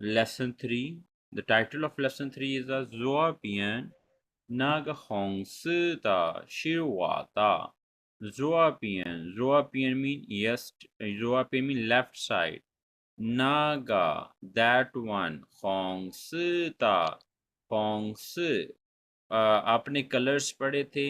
Lesson 3. The title of lesson 3 is a Zuabian Nagahongsuda Shirwata. Zuabian mean yes, Zuabian mean left side. Naga, that one. Hongsuda, Hongsu. आपने colours पढ़े थे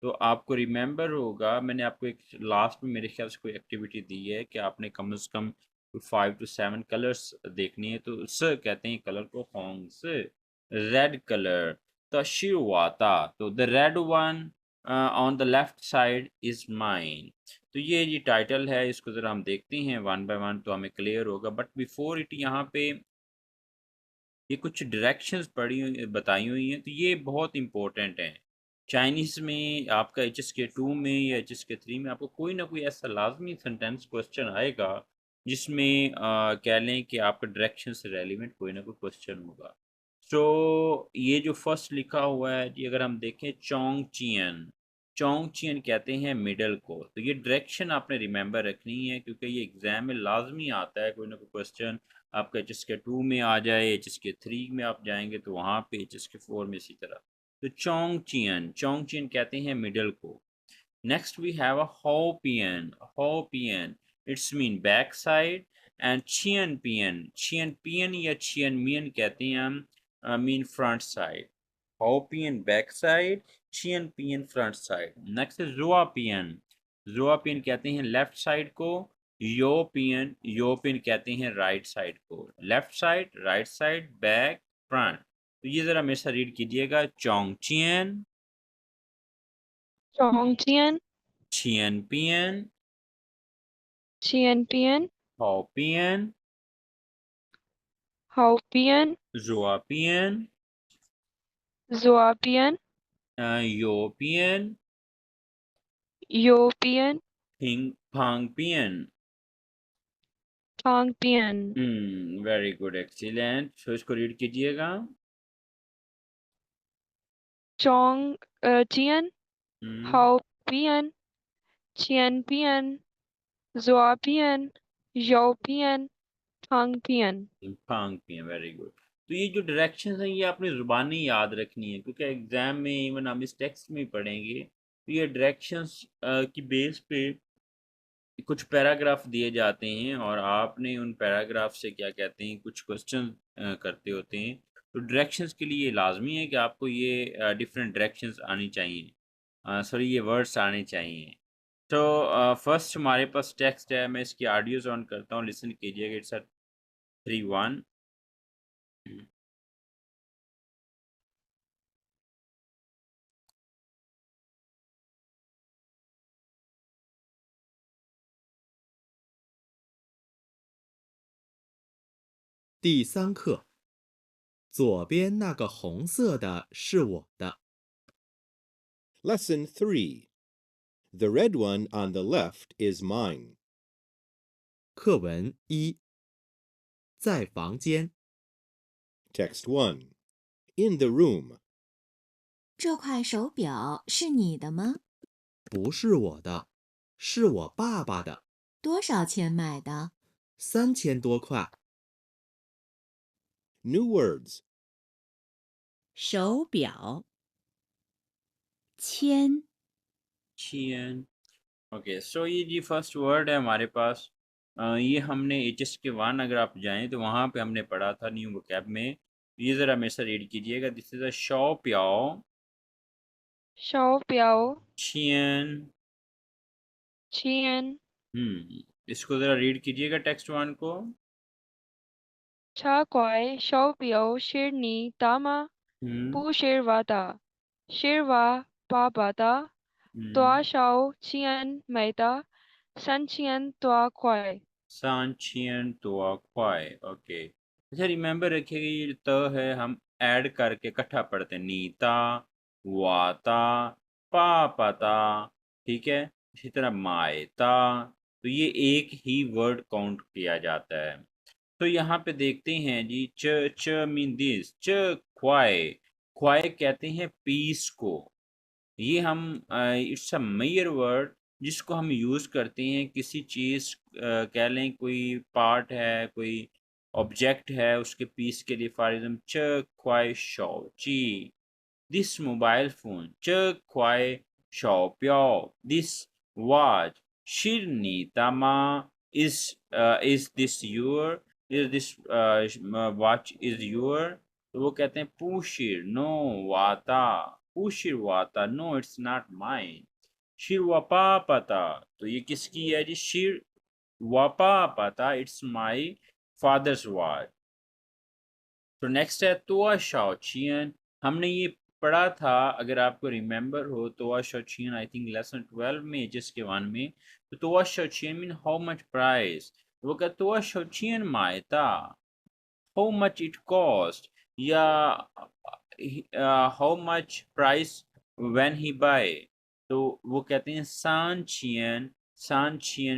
तो आपको remember होगा, मैंने आपको एक लास्ट में मेरे ख्याल से कोई एक्टिविटी दी है कि आपने कम से कम 5 to 7 कलर्स देखनी है, तो स कहते हैं कलर को होंग्स। रेड कलर तशिरवाता, तो the red one on the left side is mine. तो ये टाइटल है, इसको ज़रा हम देखते हैं वन बाय वन तो हमें क्लियर होगा। बट बिफोर इट यहाँ पे ये कुछ डायरेक्शंस पढ़ी बताई हुई हैं, तो ये बहुत इंपॉर्टेंट हैं। चाइनीज़ में आपका HSK 2 में या HSK 3 में आपको कोई ना कोई ऐसा लाजमी सेंटेंस क्वेश्चन आएगा जिसमें कह लें कि आपका डायरेक्शन से रेलिवेंट कोई ना कोई क्वेश्चन होगा। तो ये जो फर्स्ट लिखा हुआ है जी, अगर हम देखें चोंग चियन कहते हैं मिडल को। तो ये डायरेक्शन आपने रिमेंबर रखनी है क्योंकि ये एग्जाम में लाजमी आता है, कोई ना कोई क्वेश्चन आपका HSK 2 में आ जाए, HSK 3 में आप जाएंगे तो वहाँ पे HSK 4 में इसी तरह। तो चोंग चियन कहते हैं मिडल को। नेक्स्ट वी हैव अ होपियन it's mean back side. And चियन पियन या चियन मियन कहते हैं हम मीन फ्रंट साइड। होपियन बैक साइड, चियन पियन फ्रंट साइड। नेक्स्ट है जोआपियन कहते हैं लेफ्ट साइड को। यूरोपियन कहते हैं राइट साइड को। Left side, right side, back, front. तो ये जरा मेरे साथ रीड कीजिएगा। चोंगचियन, Chongqian, छियनपियन, Qianpian, होपियन, Haupian, जोआपियन, Zoapian, योपियन, Yopian, फांगपियन। Pangpian, very good, excellent. तो इसको रीड कीजिएगा। Chongqian, हम्म Haupian, Qianpian, Zoapian, Yopian, Pangpian. फांगपियन, वेरी गुड। तो ये जो डायरेक्शंस हैं ये आपने ज़ुबानी याद रखनी है क्योंकि एग्जाम में इवन हम इस टेक्स्ट में पढ़ेंगे। तो ये डायरेक्शंस की बेस पे कुछ पैराग्राफ दिए जाते हैं और आपने उन पैराग्राफ से क्या कहते हैं कुछ क्वेश्चन करते होते हैं। तो डायरेक्शंस के लिए लाजमी है कि आपको ये डिफरेंट डायरेक्शंस आनी चाहिए, सॉरी ये वर्ड्स आने चाहिए। तो फर्स्ट हमारे पास टेक्स्ट है, मैं इसकी ऑडियोज ऑन करता हूँ, लिसन कीजिएगा। It's 3-1। 第三课，左边那个红色的是我的。Lesson 3. The red one on the left is mine. 课文一，在房间。 Text 1. In the room. 这块手表是你的吗？不是我的，是我爸爸的。多少钱买的3000多块。New words. 手表，签，चेन। ओके, सो ये जी फर्स्ट वर्ड है हमारे पास। ये हमने HSK 1 अगर आप जाएं तो वहाँ पे हमने पढ़ा था न्यू वोकैब में। ये ज़रा मेरे साथ रीड कीजिएगा। दिस इज़ अ शॉ प्याओ Shao Biao, छियन। Qian, इसको ज़रा रीड कीजिएगा टेक्स्ट 1 को। Cha Kwai, Shao Biao, Shir Ni, Dama, हम्म 不 Shir Wada, Shir Wa, Ba Bada, Dua Shao, Qian, Maida, San Qian, Dua Kwai. सान छियन तो क्वाई। ओके, अच्छा रिमेंबर रखिएगा ये जो त है हम ऐड करके इकट्ठा पढ़ते हैं। नीता, वाता, पाता, ठीक है। इसी तरह मायता, तो ये एक ही वर्ड काउंट किया जाता है। तो यहाँ पे देखते हैं जी, च च मीन दिस, च ख्वाई। ख्वाई कहते हैं पीस को। ये हम इट्स अ मेयर वर्ड जिसको हम यूज़ करते हैं किसी चीज़, कह लें कोई पार्ट है, कोई ऑब्जेक्ट है उसके पीस के लिए फॉर एग्जाम्पल च क्वाई शो ची दिस मोबाइल फोन च क्वाई शो प्यो दिस वॉच शिरनी तमा is this your is this watch is your तो वो कहते हैं पूशिर नो वाता पूशिर वाता नो इट्स नॉट माइन शिर वपा पता तो ये किसकी है जी शिर वपा पता इट्स माई फादर्स वॉच तो नेक्स्ट है तोआ शाओचियन हमने ये पढ़ा था अगर आपको रिमेम्बर हो तोआ शाओचियन आई थिंक लेसन 12 में जिसके 1 में तो तोआ शाओचियन मीन हाउ मच प्राइस वो कहते तोआ शाओचियन मायता हाउ मच इट कॉस्ट या how much price when he buy तो वो कहते हैं सान छियन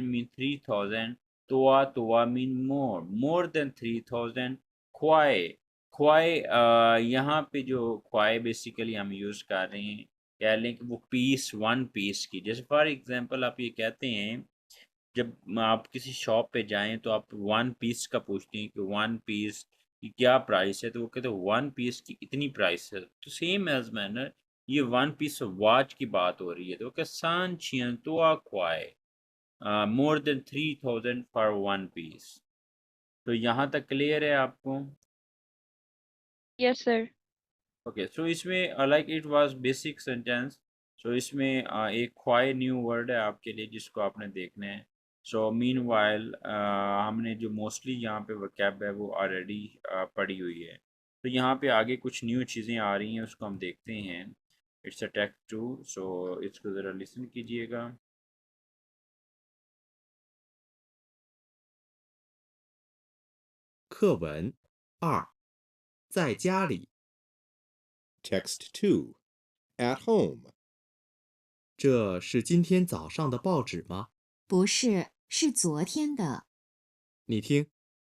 मीन 3000 तोआ मीन मोर देन 3000 ख्वाए ख्वाए यहाँ पे जो ख्वाए बेसिकली हम यूज़ कर रहे हैं कह लें कि वो पीस 1 पीस की जैसे फॉर एग्जांपल आप ये कहते हैं जब आप किसी शॉप पे जाएं तो आप 1 पीस का पूछते हैं कि 1 पीस की क्या प्राइस है तो वो कहते हैं 1 पीस की इतनी प्राइस है तो सेम एज मैनर ये 1 पीस वॉच की बात हो रही है तो क्या सान छियन तो ख्वाए मोर देन 3000 फॉर 1 पीस तो यहाँ तक क्लियर है आपको Yes, sir. ओके सो इसमें like it was basic sentence so इसमें एक ख्वाई न्यू वर्ड है आपके लिए जिसको आपने देखना है सो मीन वाइल हमने जो मोस्टली यहाँ पे वकैब है वो ऑलरेडी पढ़ी हुई है तो यहाँ पे आगे कुछ न्यू चीज़ें आ रही हैं उसको हम देखते हैं इट्स अ टेक्स्ट 2 सो इसको ज़रा लिसन कीजिएगा 课文2，在家里， Text 2. At home. 这是今天早上的报纸吗？不是，是昨天的。你听，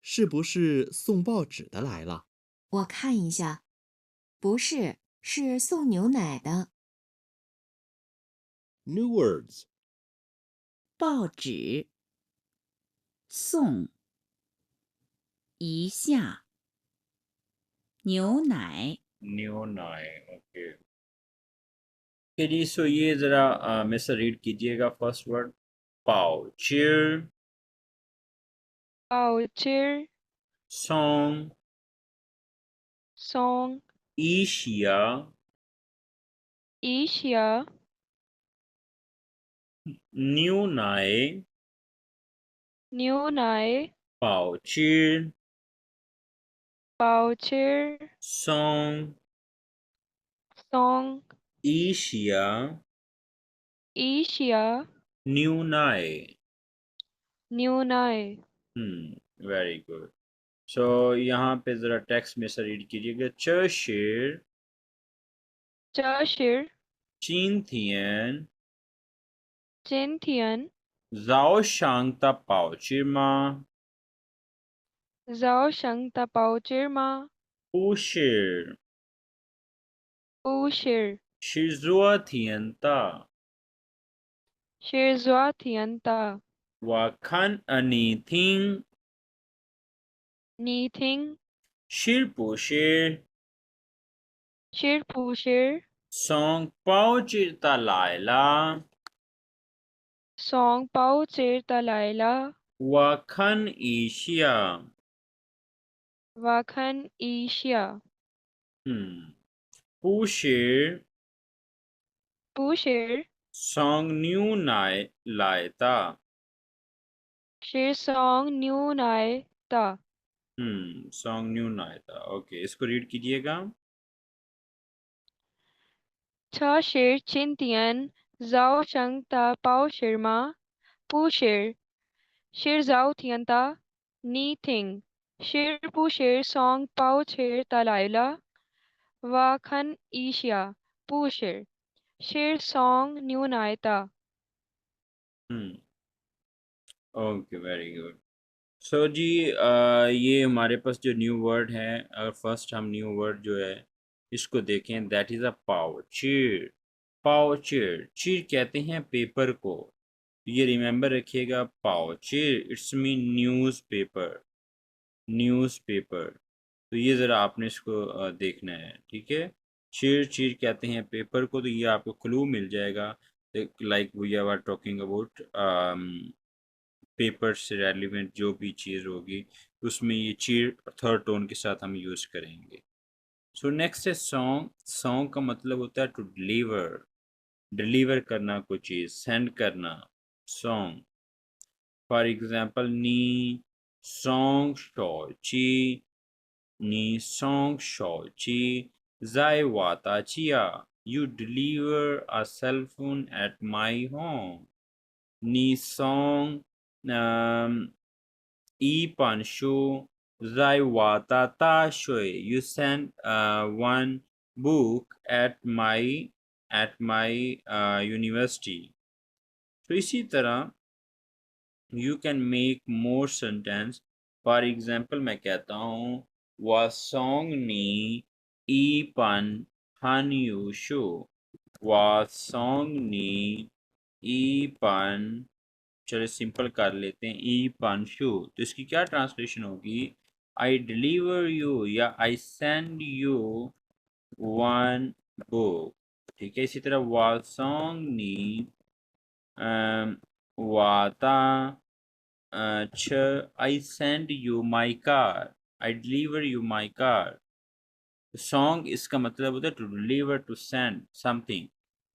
是不是送报纸的来了？我看一下，不是，是送牛奶的。 New words. 报纸，送，一下，牛奶， new नाई ओके ओके जी सो ये ज़रा मैं से रीड कीजिएगा फर्स्ट वर्ड पाओ chair Bao cheer, song song, Asia Asia, New Nai New Nai, Pao Cheer Bao cheer, Song song, Asia Asia, New Nai New Nai. Very good सो यहाँ पे ज़रा टेक्स्ट में से रीड कीजिएगा चर्शिर Cheshire, Chintian Gentian, Zhao Shangta Pao Chirma Zhao Sheng Ta Bao cheer Ma, Ushir Bu Shir, Shizua Tianta Shir Zua Tian Ta, Wakan Anything Ni Ting, Shir Pushir Shir Pu Shir, Song Pao Chirta Laila Song Bao cheer Ta Laila, Wakan Asia Wakhan Asia, Pushir Bu Shir, Song New Nai Laita Shir Song New Nai Ta. सॉन्ग न्यू नायता okay इसको read कीजिएगा Cha Shir Chin Tian, Zhao Sheng Ta Bao Shir Ma, Bu Shir, Shir Zhao Tian Ta, Ni Ting, Shir Bu Shir Song Bao Shir Ta Laila, Wa Khan Asia, Bu Shir, Shir Song New Nai Ta. Okay very good so जी ये हमारे पास जो new word है अगर first हम new word जो है इसको देखें that is a voucher voucher चीर कहते हैं पेपर को ये रिमेंबर रखिएगा voucher it's mean news paper newspaper. तो ये ज़रा आपने इसको देखना है, ठीक है। शेर चीर कहते हैं पेपर को, तो ये आपको क्लू मिल जाएगा। Like we are talking about paper से रेलिवेंट जो भी चीज़ होगी उसमें ये चीर थर्ड टोन के साथ हम यूज़ करेंगे। सो नेक्स्ट है सॉन्ग। सॉन्ग का मतलब होता है टू डिलीवर, डिलीवर करना कोई चीज़, सेंड करना, सॉन्ग। फॉर एग्जाम्पल नी सॉन्ग शॉची, नी सॉन्ग शॉची जाय वाता चिया, you deliver a cell phone at my home. Ni song e panshu zai wata ta shui, you send one book at my university. तो इसी तरह you can make more sentence. For example मैं कहता हूँ wa song ni e pan han yu shu, wa song ni e pan, चलो simple कर लेते हैं, ई पांशु। तो इसकी क्या ट्रांसलेशन होगी, आई डिलीवर यू या I send you one book, ठीक है। इसी तरह वासोंग नी वाता छ I send you my car, I deliver you my car. सॉन्ग इसका मतलब होता है to deliver, to send something.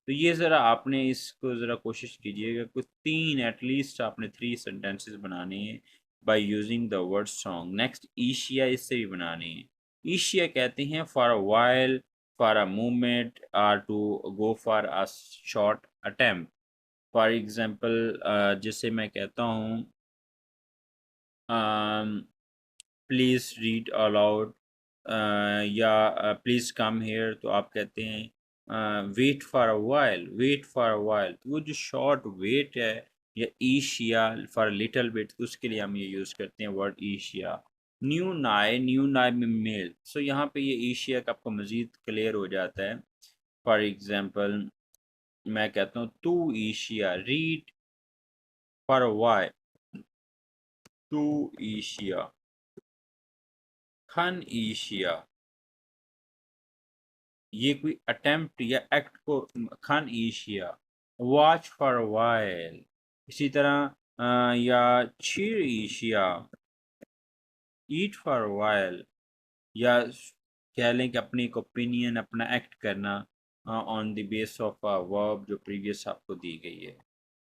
तो ये ज़रा आपने इसको ज़रा कोशिश कीजिएगा, कुछ 3 एटलीस्ट आपने 3 सेंटेंसेस बनाने हैं बाय यूजिंग द वर्ड सॉन्ग। नेक्स्ट ईशिया, इससे भी बनाने हैं। ईशिया कहते हैं for a while, for a moment, or to go for a short attempt. For example जैसे मैं कहता हूँ प्लीज़ रीड अलाउड या प्लीज़ कम हेयर, तो आप कहते हैं wait for a while, wait for a while. तो वो जो शॉर्ट वेट है या ईशिया फॉर लिटिल बिट, तो उसके लिए हम ये यूज़ करते हैं वर्ड ईशिया। न्यू नाई, न्यू नाई में मेल, सो यहाँ पे ये ईशिया का आपको मज़ीद क्लियर हो जाता है। फॉर एग्जांपल मैं कहता हूँ टू ईशिया read for a while, to ईशिया खन ईशिया, ये कोई अटेम्प्ट या एक्ट को खान ईशिया, वॉच फॉर वाइल। इसी तरह या चीर ईशिया, ईट फॉर वाइल, या कह लें कि अपनी एक ओपिनियन, अपना एक्ट करना on the base of a verb जो प्रीवियस आपको दी गई है।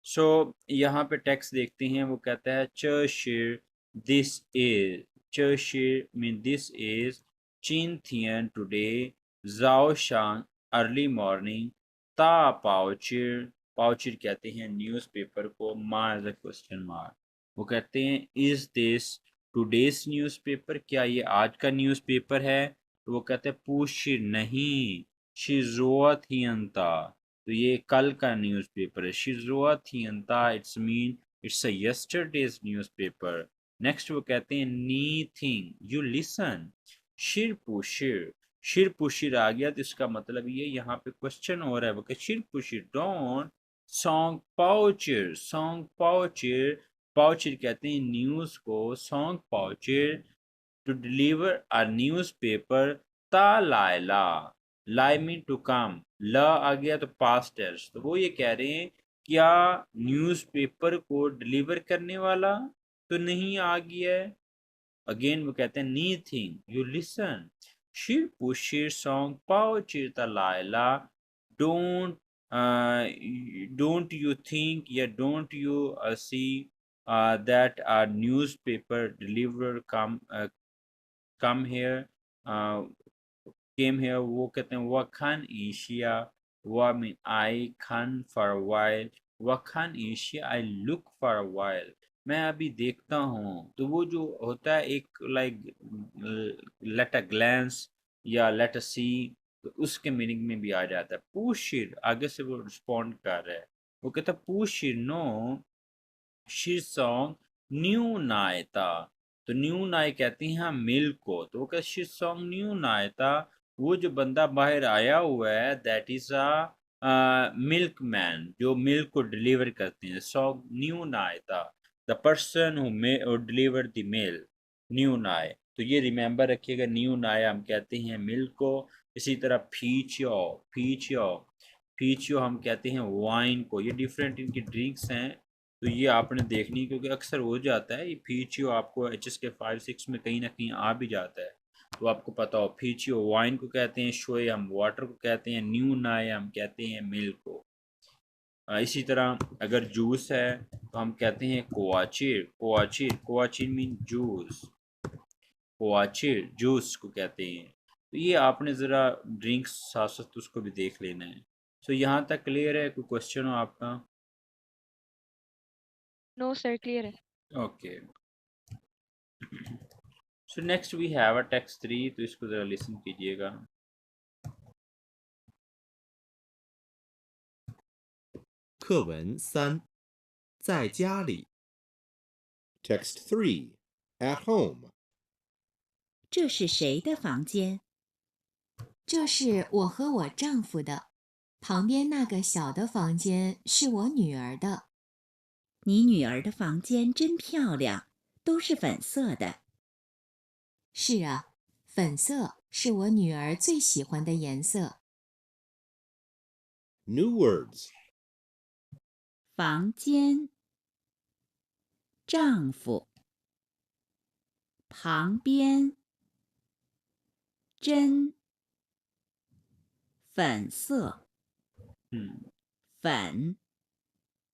सो यहाँ पे टेक्स्ट देखते हैं, वो कहता है चशिर दिस इज, चशिर मीन दिस इज चिंथियन टुडे, जाओ शांग अर्ली मॉर्निंग, ता पाउचिर, पाउचिर कहते हैं न्यूज़पेपर को, माँ एज अ क्वेश्चन मार्क। वो कहते हैं इज दिस टुडेस न्यूज़पेपर, क्या ये आज का न्यूज़पेपर है। तो वो कहते हैं पूशिर नहीं, शिजुअत ही अंता, तो ये कल का न्यूज़पेपर है। शिजुआ थियंता, it's mean it's a yesterday's newspaper. Next वो कहते हैं नी थिंग, यू लिसन, शिर पुशिर, शिर पुशिर आ गया तो इसका मतलब ये यहाँ पे क्वेश्चन हो रहा है। वो कहते शिर पुशिर डोंट सॉन्ग पाउचिर, सॉन्ग पाउचिर, पाउचिर कहते हैं न्यूज़ को, सॉन्ग पाउचिर टू डिलीवर अ न्यूज़पेपर ता लायला, लाई मीन टू कम, ल आ गया तो पास्ट टेंस। तो वो ये कह रहे हैं क्या न्यूज़पेपर को डिलीवर करने वाला तो नहीं आ गया है। अगेन वो कहते हैं नी थिंग, यू लिसन, शिर पुशिर सॉन्ग पाओ चिरता लायला, डोंट डोंट यू थिंक या don't you see that are newspaper deliver come here, came here, वो कहते हैं वखान एशिया, वा मीन आई खान फॉर वाइल, वखान एशिया आई लुक फॉर वाइल, मैं अभी देखता हूँ। तो वो जो होता है एक लाइक लेट अ ग्लैंस या लेट अ सी, तो उसके मीनिंग में भी आ जाता है। पूशिर आगे से वो रिस्पॉन्ड कर रहा है, वो कहता है पूशिर नो शी सॉन्ग न्यू नायता, तो न्यू नाय कहते हैं हम मिल्क को, तो वो कहते शी सॉन्ग न्यू नायता, वो जो बंदा बाहर आया हुआ है that is a milkman, जो मिल्क को डिलीवर करते हैं। सॉन्ग न्यू नायता, the person who deliver the milk. न्यू नाई। तो ये रिमेंबर रखिएगा, न्यू नाई हम कहते हैं मिल्क को। इसी तरह फीचियो, फीचियो, फीचियो हम कहते हैं वाइन को। ये डिफरेंट इनकी ड्रिंक्स हैं, तो ये आपने देखनी, क्योंकि अक्सर हो जाता है ये फीचियो आपको एच एस के 5-6 में कहीं ना कहीं आ भी जाता है, तो आपको पता हो। फीचियो वाइन को कहते हैं, शोए हम वाटर को कहते हैं, न्यू नाई हम कहते हैं मिल्क को। इसी तरह अगर जूस है तो हम कहते हैं कोआचिर, कोआचिर, कोआचिर मीन जूस, कोआचिर जूस को कहते हैं। तो ये आपने ज़रा ड्रिंक्स साथ साथ उसको भी देख लेना है। सो यहाँ तक क्लियर है? कोई क्वेश्चन हो आपका? नो सर, क्लियर है। Okay, so next we have a text 3, तो इसको ज़रा लिसन कीजिएगा। 课文3，在家里。 Text 3. At home. 这是谁的房间？这是我和我丈夫的，旁边那个小的房间是我女儿的。你女儿的房间真漂亮，都是粉色的。是啊，粉色是我女儿最喜欢的颜色。 New words. 房间，丈夫，旁边，真，粉色，粉，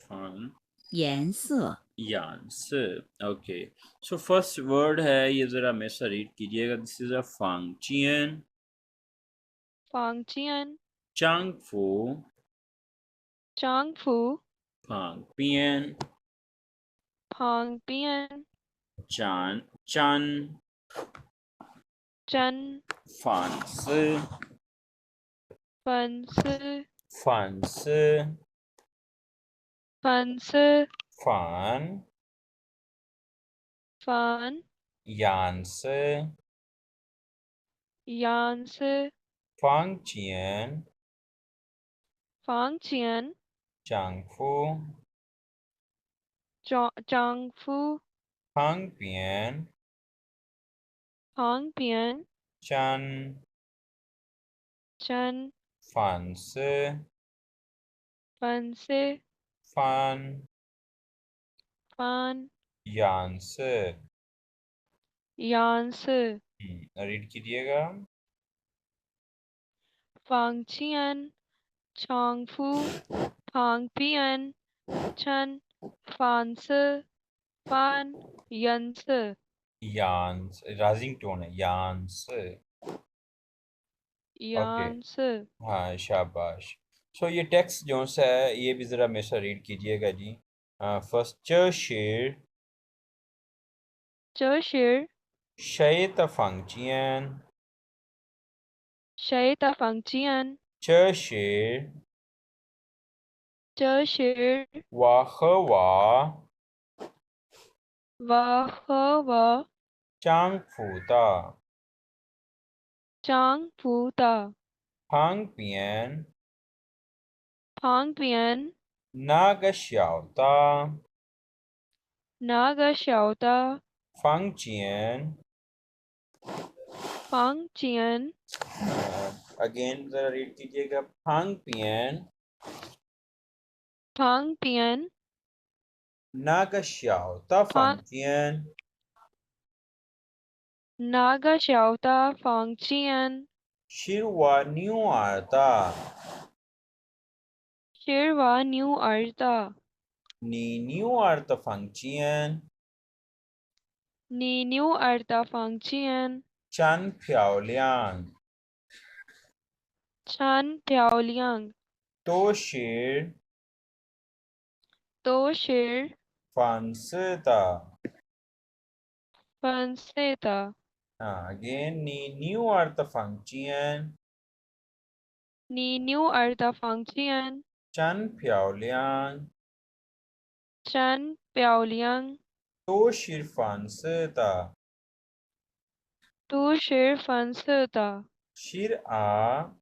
fun, 颜色， यान से। ओके, सो फर्स्ट वर्ड है, ये ज़रा मेरे से रीड कीजिएगा। दिस इज़ अ फंक्शन। फांगचियन, चांगफू, चांगफू, फंगपियन, फांगपियन, चान, चन, चन, फंस, फंस, फंस, फंस, फन, फान, यान्स, यांस, फंक्शन, फांगचियन, चांगफू, चांगफू, फंगपियन, फांगपियन, चन, चन, फंस, फंस, फन, फान, यान्स। यांस, रीड कीजिएगा। फांगचियन, चांगफू, फांगपियन, चन, फांस, फान, यंस, यान्स, राइजिंग टोन है, यान्स। यांस। हाँ, शाबाश। सो ये टेक्स्ट जो सा है ये भी ज़रा मेरे से रीड कीजिएगा जी। फर्स्ट, चेर, 这是 शयत फंक्शन, 谁的房间？ चेर, 这是 वाहवा, 我和我 चांग फूता, 丈夫的 फांग पियन, 旁边 नाग श्यावता, 那个小的 फंग चियन। 房间， अगेन ज़रा रीड कीजिएगा। फांग पियन, 旁边 नाग श्यावता, हाँ। फंग चियन। 那个小的房间 शिरवा न्यू आता, 是我女儿的， नी न्यू आर्त फंग चियन। 你女儿的房间 चन फ्यावलियांग, 真漂亮， तो शेर 都是 फांसता। 粉色的， अगेन नी न्यू आर्त फंग चियन, 你女儿的房间 चन फ्यावलियांग, 真漂亮， तो शिर फांसता। 都是粉色的， शिर आ,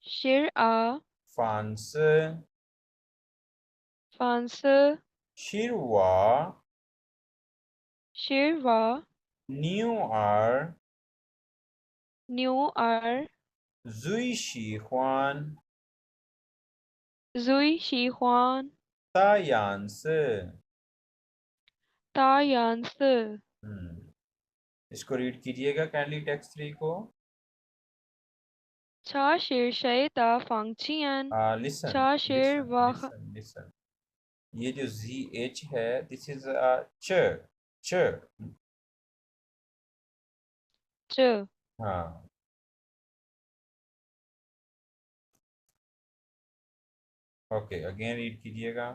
是啊， फांस, 粉色 शिरवा, शेरवा New R न्यू आर Zui Shi Huan जुई शी हुआन Ta Yan Se तायांस इसको रीड कीजिएगा काइंडली टेक्स्ट 3 को छा शेर शे ता फंक्चियन लिसन छा शेर लिसन वाह लिसन लिसन ये जो ZH है दिस इज च च च हाँ ओके अगेन रीड कीजिएगा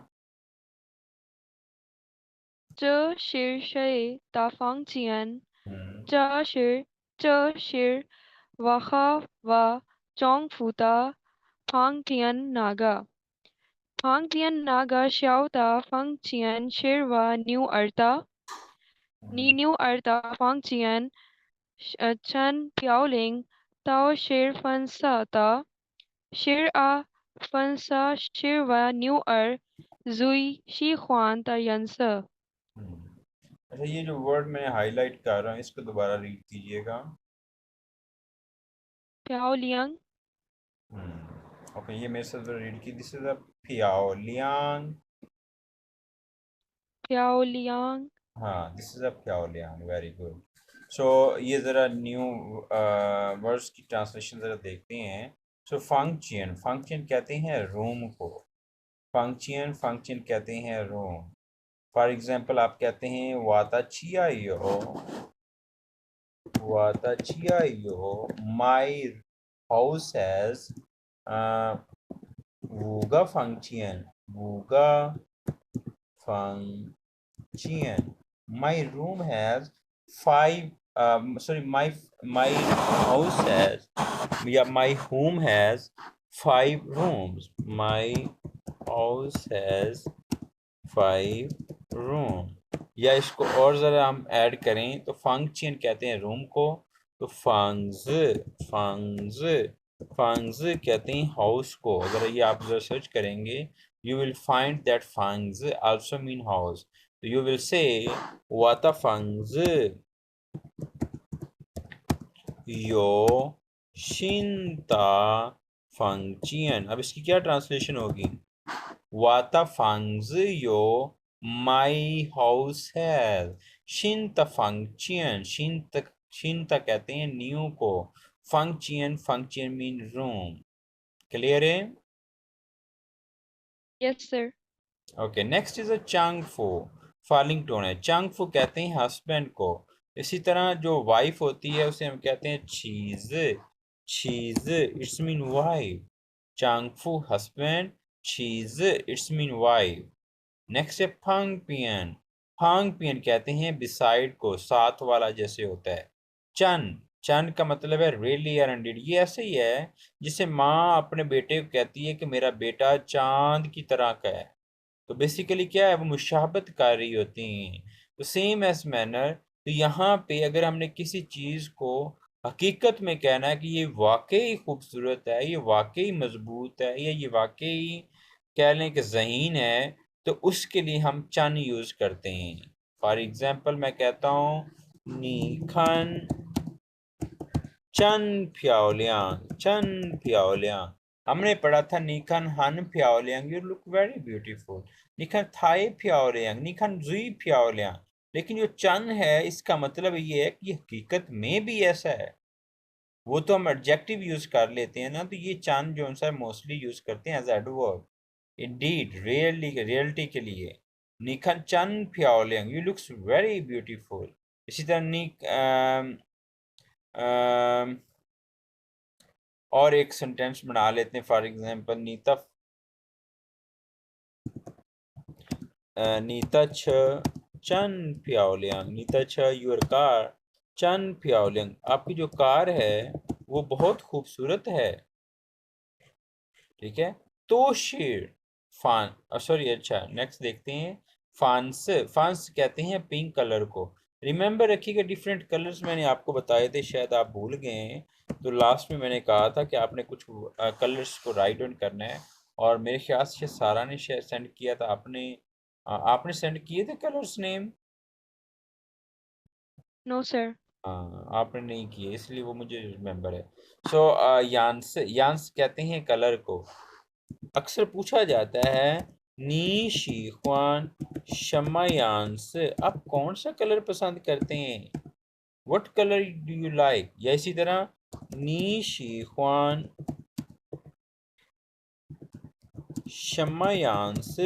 च शेर शे ता फंक्चियन हम्म च शेर वाहा वा चोंग फूता फंक्चियन नागा फंक्चियन नागा श्याओ ता फंक्चियन शेरवा न्यू अर्ता न्यू अर्ता फंक्चियन chen piaoling tao shir fansa ta shir a fansa shirwa new er zui shi huan ta yansa अच्छा ये जो वर्ड मैं हाईलाइट कर रहा हूँ इसको दोबारा रीड कीजिएगा piaoliang ओके ये मेरे साथ रीड की दिस इज अ प्याओलियांग piaoliang हाँ दिस इज अ प्याओलियांग वेरी गुड सो ये ज़रा न्यू वर्ड्स की ट्रांसलेशन ज़रा देखते हैं सो फंक्शन फंक्शन कहते हैं रूम को फंक्शन फंक्शन कहते हैं रूम फॉर एग्जांपल आप कहते हैं वाताचियायो माय हाउस हैज वूगा फंक्शन my room has five my house has my home has 5 rooms my house has 5 room या इसको और ज़रा हम ऐड करें तो फंक्शन कहते हैं रूम को तो फंग्स कहते हैं हाउस को अगर ये आप ज़रा सर्च करेंगे you will find that fangs also mean house. So you will say what a fangs yo shinta function. अब इसकी क्या ट्रांसलेशन होगी what a fangs yo my house has shinta function shinta कहते हैं न्यू को function mean room. Clear है yes sir okay next is a चंगफू falling tone है चंगफू कहते हैं हस्बैंड को इसी तरह जो वाइफ होती है उसे हम कहते हैं चीज इट्स मीन वाइफ चंगफू हस्बैंड चीज इट्स मीन वाइफ नेक्स्ट है फंगपियन कहते हैं बिसाइड को साथ वाला जैसे होता है चन का मतलब है रियली और इंडीड ये ऐसे ही है जिसे माँ अपने बेटे को कहती है कि मेरा बेटा चांद की तरह का है तो बेसिकली क्या है वो मुशाबत कर रही होती हैं तो सेम एज मैनर तो यहाँ पे अगर हमने किसी चीज़ को हकीकत में कहना है कि ये वाकई खूबसूरत है ये वाकई मजबूत है या ये वाकई कह लें कि ज़हीन है तो उसके लिए हम चन यूज़ करते हैं फॉर एग्जांपल मैं कहता हूँ नीखन चन प्याओलियांग हमने पढ़ा था निखन हन प्याओलियांग यू लुक वेरी ब्यूटीफुल निखन थाई प्याओलियांग निखन जुई प्याओलियांग लेकिन जो चन है इसका मतलब ये है कि हकीकत में भी ऐसा है वो तो हम एडजेक्टिव यूज कर लेते हैं ना तो ये चन जो है मोस्टली यूज करते हैं एज एडवर्ब इंडीड रियलिटी के लिए निखन चन प्याओलियांग यू लुक्स वेरी ब्यूटीफुल इसी तरह और एक सेंटेंस बना लेते हैं फॉर एग्जांपल नीता छ चन प्याओलियांग नीता छ योर कार चन प्याओलियांग आपकी जो कार है वो बहुत खूबसूरत है ठीक है तो शेर सॉरी अच्छा नेक्स्ट देखते हैं फांस कहते हैं पिंक कलर को रिमेंबर रखिएगा डिफरेंट कलर्स मैंने आपको बताए थे शायद आप भूल गए हैं तो लास्ट में मैंने कहा था कि आपने कुछ कलर्स को राइट डाउन करना है और मेरे ख्याल से सारा ने सेंड किया था आपने सेंड किए थे कलर्स नेम No, sir. हाँ आपने नहीं किए इसलिए वो मुझे रिमेम्बर है। सो यांस कहते हैं कलर को। अक्सर पूछा जाता है नी शी ख्वान शम्मा यांस, आप कौन सा कलर पसंद करते हैं, what colour do you like. या इसी तरह नी शी ख्वान शम्मा यांस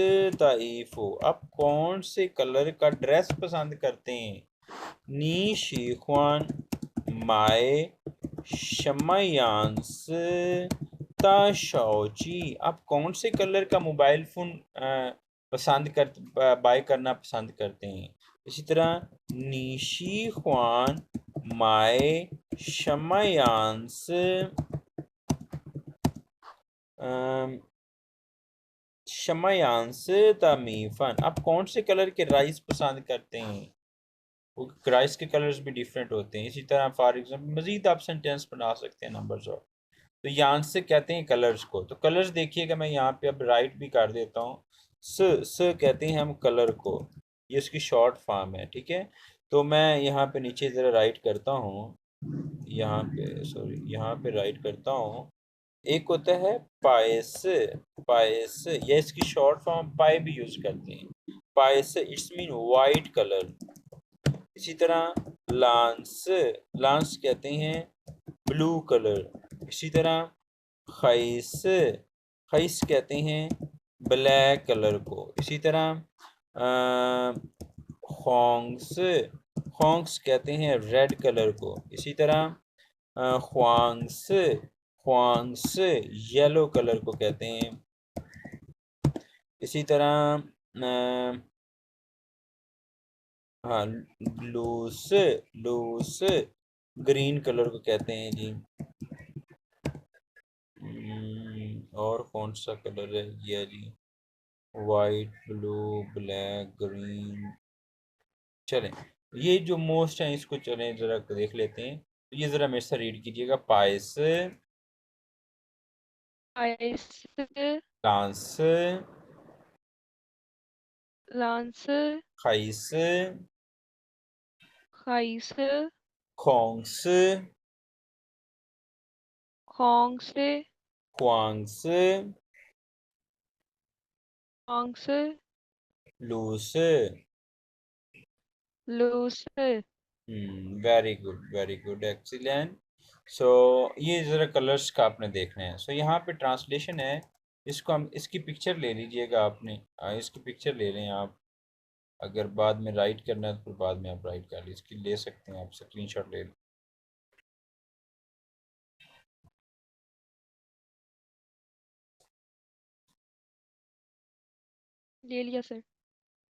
ताइफो, आप कौन से कलर का ड्रेस पसंद करते हैं। नी शी ख्वान माए शमायांस ताशाओची, आप कौन से कलर का मोबाइल फ़ोन पसंद कर बाय करना पसंद करते हैं। इसी तरह नीशी ख्वान माए शमायांस शमायांस तामीफन, आप कौन से कलर के राइस पसंद करते हैं। वो राइस के कलर्स भी डिफरेंट होते हैं। इसी तरह फॉर एग्जांपल मज़ीद आप सेंटेंस बना सकते हैं नंबर्स और। तो यहाँ से कहते हैं कलर्स को। तो कलर्स देखिएगा मैं यहाँ पे अब राइट भी कर देता हूँ। स कहते हैं हम कलर को, ये उसकी शॉर्ट फॉर्म है, ठीक है। तो मैं यहाँ पे नीचे ज़रा राइट करता हूँ, यहाँ पे सॉरी यहाँ पे राइट करता हूँ। एक होता है पायस, पायस या इसकी शॉर्ट फॉर्म पाई भी यूज करते हैं। पायस इट्स मीन वाइट कलर। इसी तरह लांस, लांस कहते हैं ब्लू कलर। इसी तरह खैस, खैस कहते हैं ब्लैक कलर को। इसी तरह खोंग्स, खोंग्स कहते हैं रेड कलर को। इसी तरह ख्वांग्स, ख्वांग्स येलो कलर को कहते हैं। इसी तरह हाँ लूस, लूस ग्रीन कलर को कहते हैं जी। और कौन सा कलर है ये जी, वाइट, ब्लू, ब्लैक, ग्रीन। चलें ये जो मोस्ट हैं इसको चलें ज़रा देख लेते हैं। तो ये ज़रा मेरे से रीड कीजिएगा। पायस, Ice, लांस, lance, खैस, खैस, खोंग्स, खोंग्स, ख्वांग्स, खोंग्स, लूस। लूस। Very good, very good, excellent. So ये ज़रा कलर्स का आपने देखना है। सो यहाँ पे ट्रांसलेशन है, इसको हम इसकी पिक्चर ले लीजिएगा आपने। इसकी पिक्चर ले लें आप, अगर बाद में राइट करना है तो फिर बाद में आप राइट कर लीजिए, इसकी ले सकते हैं आप स्क्रीनशॉट ले लें। ले लिया सर।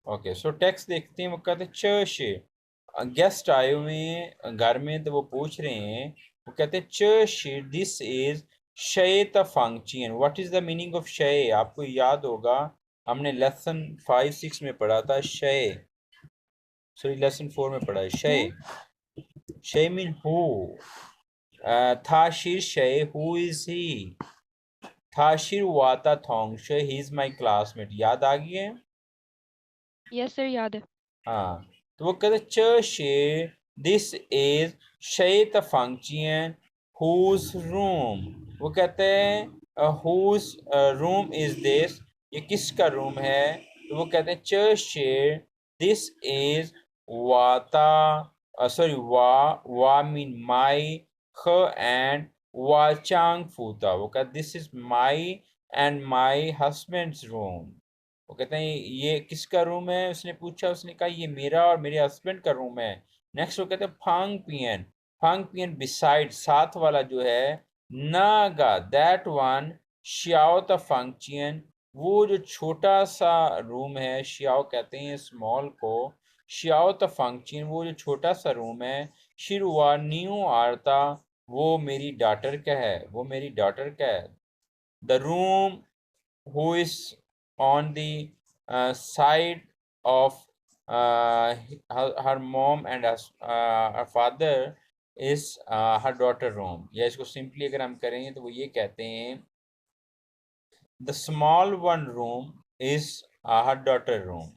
ओके सो टेक्स्ट देखते हैं। वो कहते हैं च गेस्ट आए हुए हैं घर में, तो वो पूछ रहे हैं, वो कहते हैं च दिस इज शे the function, what is the meaning of शे। आपको याद होगा हमने लेसन 5-6 में पढ़ा था शे, सॉरी लेसन 4 में पढ़ा है शे। शे मीन हु, थाशिर शे हु इज ही, थाशिर वाता थोंग शे ही इज माय क्लासमेट। याद आ गई है। यस सर, याद है। हाँ तो वो कहते च शे दिस इज शे द फंक्शन हुज रूम, वो कहते हैं हुज रूम इज दिस, ये किसका रूम है। तो वो कहते हैं च शे दिस इज वाता सॉरी वा मीन माई, ख एंड वाचांग फूता, वो कहते this is my and my husband's room. वो कहते हैं ये किसका रूम है, उसने पूछा, उसने कहा ये मेरा और मेरे हस्बैंड का रूम है। नेक्स्ट वो कहते हैं फांग पियन, फांग पियन बिसाइड, साथ वाला जो है, नागा दैट वन, श्याओ द फंक्शन, वो जो छोटा सा रूम है, श्याओ कहते हैं स्मॉल को, श्याओ द फंक्शन वो जो छोटा सा रूम है, शिरुआ न्यू आरता, वो मेरी डॉटर का है, वो मेरी डॉटर का है। The room who is on the side of her mom and her father is her daughter room। या इसको सिंपली अगर हम करेंगे तो वो ये कहते हैं the small one room is her daughter room।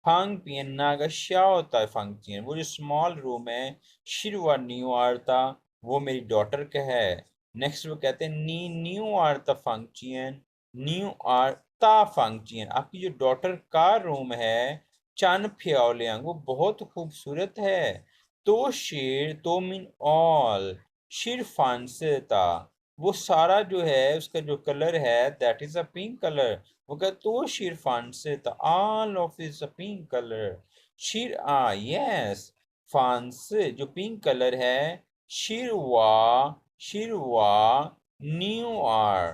फांग पियन नागा श्याओ ता फंक्शन, वो जो स्मॉल रूम है शिरवा न्यू आरता वो मेरी डॉटर का है। नेक्स्ट वो कहते हैं नी न्यू आरता फंक्शन, न्यू आरता फंक्शन, आपकी जो डॉटर का रूम है चन फ्याओलियांग वो बहुत खूबसूरत है। तो शेर तो मीन ऑल, शिर फांसेता वो सारा जो है उसका जो कलर है that is a pink colour, वो कहता तो शिर फांसेता all of is a pink colour. शिर यस, फांसे जो पिंक कलर है, शिरवा शिरवा न्यू आर,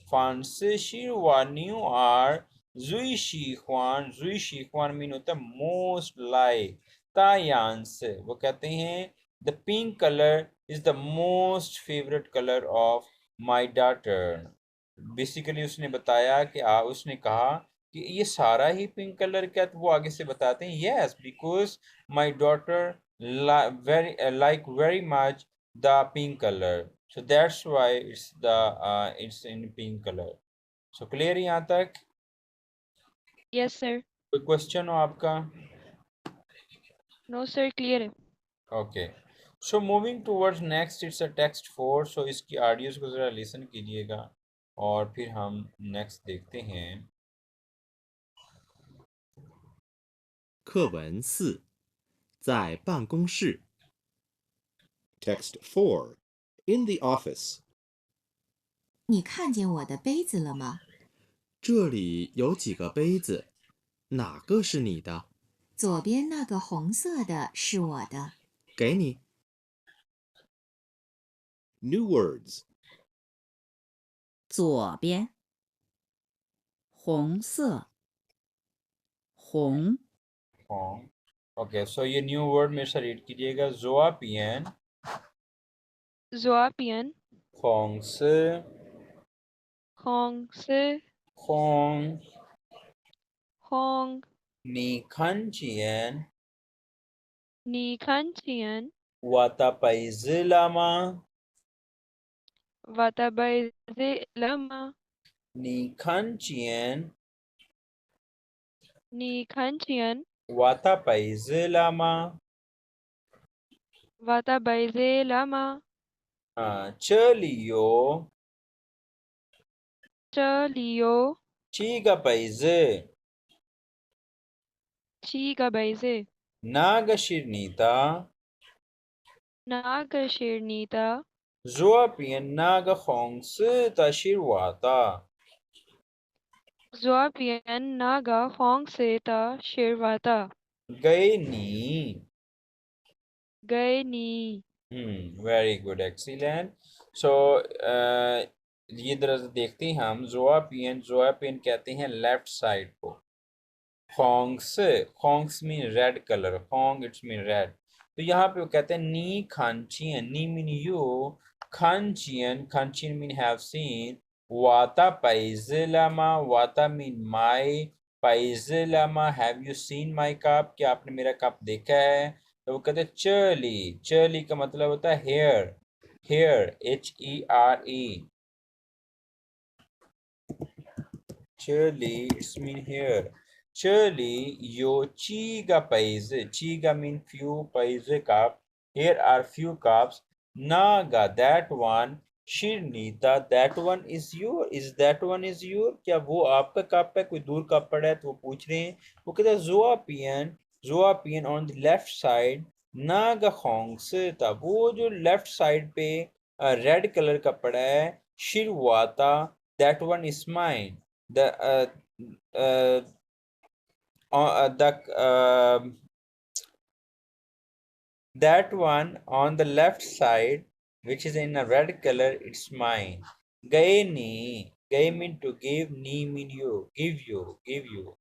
फांसे शिरवा न्यू आर, जुई शीख्वान मीन होता है मोस्ट लाइक, तायान से वो कहते हैं the pink colour is the most favourite colour of my daughter. Basically उसने बताया कि उसने कहा कि ये सारा ही पिंक कलर क्या, तो वो आगे से बताते हैं yes because my daughter like very much the pink color, so that's why it's in pink color. So clear यहाँ तक? Yes sir. कोई क्वेश्चन हो आपका? नो सर, क्लियर है। Okay, so moving towards next, it's a text 4, सो इसकी audios को ज़रा listen कीजिएगा और फिर हम नेक्स्ट देखते हैं। 课文4，在办公室。 Text 4. In the office. 你看见我的杯子了吗？这里有几个杯子，哪个是你的？左边那个红色的是我的。给你。 New words. 左边，红色，红， okay, so ये न्यू वर्ड मेरे से रीड कीजिएगा। ज़ोआपियन ज़ोआपियन खोंग्स खोंग्स खोंग खोंग नीखनचियन नीखनचियन वातापाइजिलामा वाताबाइजिलमा नीखनचियन नीखनचियन वातापाइजिलामा वाताबाइजिलमा चलियो चलियो चीगापाइजे चीगाबाइजे नागशिरनीता नागशिरनीता ज़ोआपियन नागखोंग्स तशिरवाता ज़ोआपियन नागा खोंगसेता शिरवाता गए नी। गए नी। Very good, excellent. सो ये दरअसल देखते हैं हम जोआपियन कहते हैं लेफ्ट साइड को। खोंग्स मीन रेड कलर, खोंग इट्स मीन रेड। तो यहाँ पे वो कहते हैं नी खानचियन, नी मीन यू, खानचियन मीन हैव सीन, वाता पाइजिलामा, वाता मीन माई, पाइजिलामा have you seen my cup, क्या आपने मेरा कप देखा है? तो वो कहते हैं चर्ली का मतलब होता है हेयर HERE, चर्ली इट्स मीन हेयर। चर्ली यो चीगा पाइजे, चीगा मीन फ्यू, पाइजे cup, here are few cups, नागा that one, शिरनीता that one is your, is that one is your, क्या वो आपका कप है? कोई दूर कप पड़ा है तो वो पूछ रहे हैं। वो कहता है ज़ोआपियन ऑन द लेफ्ट साइड, नागा खोंगसेता वो जो लेफ्ट साइड पे रेड कलर का पड़ा है, शिरवाता that one is mine, the that one on the left side which is in a red color, it's mine. गए नी, गए mean to give, knee mean you, give you,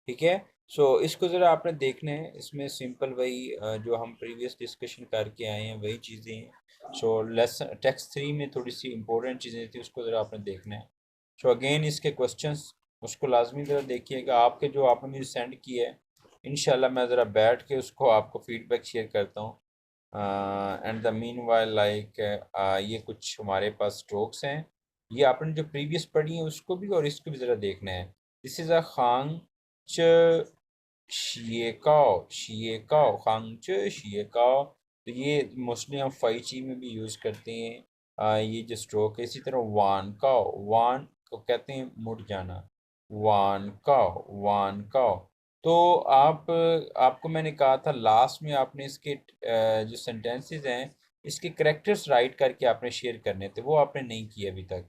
ठीक है। सो इसको ज़रा आपने देखना है, इसमें सिंपल वही जो हम प्रीवियस डिस्कशन करके आए हैं वही चीज़ें हैं। सो लेसन टेक्स्ट 3 में थोड़ी सी इंपॉर्टेंट चीज़ें थी, उसको ज़रा आपने देखना है। सो अगेन इसके क्वेश्चंस उसको लाजमी ज़रा देखिएगा। आपके जो आपने मुझे सेंड किया है, इंशाल्लाह मैं ज़रा बैठ के उसको आपको फीडबैक शेयर करता हूँ। And the mean while like ये कुछ हमारे पास स्ट्रोक्स हैं, ये आपने जो प्रीवियस पढ़ी है उसको भी और इसको भी ज़रा देखना है। दिस इज़ अ खांग च शिएकाओ खांगचे शिएकाओ। तो ये मोस्टली हम फैची में भी यूज़ करते हैं। ये जो स्ट्रोक है। इसी तरह वान को कहते हैं मुड़ जाना, वान काओ। तो आपको मैंने कहा था लास्ट में आपने इसके जो सेंटेंसेस हैं इसके करेक्टर्स राइट करके आपने शेयर करने थे, वो आपने नहीं किए अभी तक।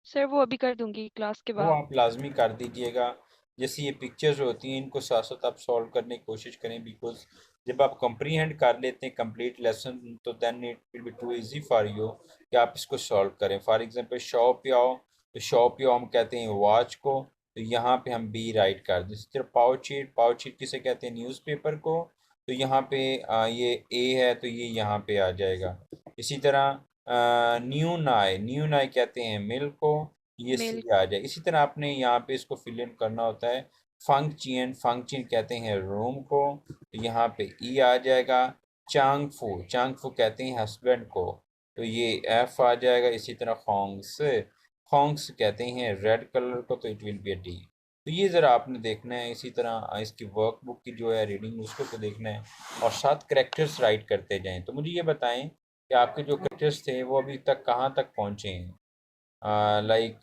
सर वो अभी कर दूंगी क्लास के वो बाद। आप लाजमी कर दीजिएगा। जैसे ये पिक्चर्स होती हैं इनको साथ साथ आप सॉल्व करने की कोशिश करें, बिकॉज जब आप कंप्रीहेंड कर लेते हैं कंप्लीट लेसन तो then it will be too easy for you कि आप इसको सॉल्व करें। फॉर एग्जांपल शॉप आओ, तो शॉप आओ हम कहते हैं वॉच को, तो यहाँ पे हम बी राइट कर दें। इसी तरह पाउचीट किसे कहते हैं न्यूज़पेपर को, तो यहाँ पे ये ए है तो ये यहाँ पे आ जाएगा। इसी तरह न्यू नाई कहते हैं मिल्क को, ये सी मेल आ जाए। इसी तरह आपने यहाँ पे इसको फिल इन करना होता है। फंक्चियन कहते हैं रूम को, तो यहाँ पे ई आ जाएगा। चांगफू कहते हैं हस्बैंड को, तो ये एफ आ जाएगा। इसी तरह खोंग्स कहते हैं रेड कलर को, तो इट विल बी डी। तो ये ज़रा आपने देखना है। इसी तरह इसकी वर्कबुक की जो है रीडिंग उसको तो देखना है और साथ करेक्टर्स राइट करते जाएं। तो मुझे ये बताएं कि आपके जो करेक्टर्स थे वो अभी तक कहाँ तक पहुँचे हैं। लाइक